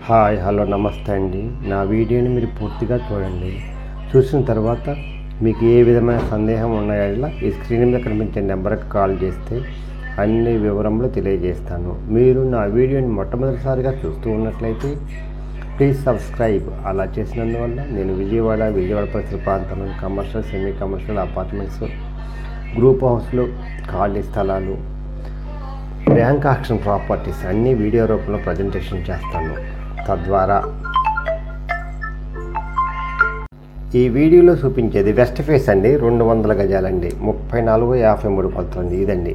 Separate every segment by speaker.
Speaker 1: Hi hello నమస్తే అండి. నా వీడియోని మీరు పూర్తిగా చూడండి. చూసిన తర్వాత మీకు ఏ విధమైన సందేహం ఉన్నాయో ఈ స్క్రీన్ మీద కనిపించే నెంబర్కి కాల్ చేస్తే అన్ని వివరములు తెలియజేస్తాను. మీరు నా వీడియోని మొట్టమొదటిసారిగా చూస్తూ ఉన్నట్లయితే ప్లీజ్ సబ్స్క్రైబ్. అలా చేసినందువల్ల నేను విజయవాడ పరిసర ప్రాంతంలో commercial, semi commercial apartments, group హౌస్లు, ఖాళీ స్థలాలు, బ్యాంక్ ఆక్షన్ ప్రాపర్టీస్ అన్ని వీడియో రూపంలో ప్రజెంటేషన్ చేస్తాను. తద్వారా ఈ వీడియోలో చూపించేది వెస్ట్ ఫేస్ అండి. 200 గజాలండి, 34-53 కొలతలండి. ఇదండి,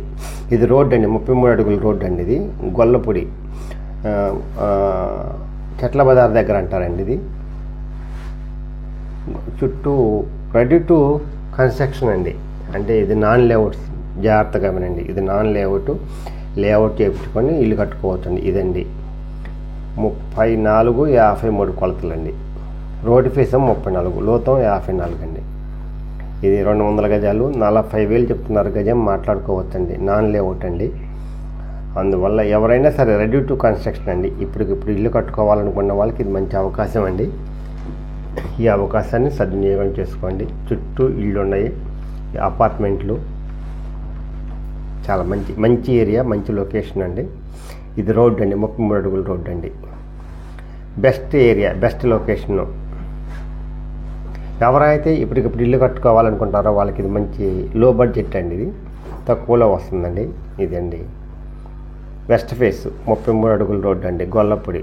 Speaker 1: ఇది రోడ్ అండి, 33 అడుగుల రోడ్ అండి. ఇది గొల్లపూడి చెట్ల బజార్ దగ్గర అంటారండి. ఇది చుట్టూ రెడీ టు కన్స్ట్రక్షన్ అండి. అంటే ఇది నాన్ లేఅవుట్, జాగ్రత్తగా వినండి. ఇది నాన్ లేఅవుట్ చేయించుకొని ఇల్లు కట్టుకోవచ్చండి. ఇదండి 34-53 కొలతలండి. రోడ్డు ఫేసం 34, లోతం 54 అండి. ఇది 200 గజాలు, 40,000 చెప్తున్నారు గజం. మాట్లాడుకోవచ్చండి. నాన్ లేఅవుట్ అండి. అందువల్ల ఎవరైనా సరే రెడీ టు కన్స్ట్రక్షన్ అండి. ఇప్పుడు ఇల్లు కట్టుకోవాలనుకున్న వాళ్ళకి ఇది మంచి అవకాశం అండి. ఈ అవకాశాన్ని సద్వినియోగం చేసుకోండి. చుట్టూ ఇళ్ళు ఉన్నాయి, అపార్ట్మెంట్లు, చాలా మంచి ఏరియా, మంచి లొకేషన్ అండి. ఇది రోడ్ అండి, 33 అడుగుల రోడ్ అండి. Best area, best location. ఎవరైతే ఇప్పటికిప్పుడు ఇల్లు కట్టుకోవాలనుకుంటారో వాళ్ళకి ఇది మంచి లో బడ్జెట్ అండి. ఇది తక్కువలో వస్తుందండి. ఇదండి వెస్ట్ ఫేస్, 33 అడుగుల రోడ్ అండి, గొల్లపూడి.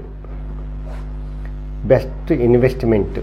Speaker 1: Best investment.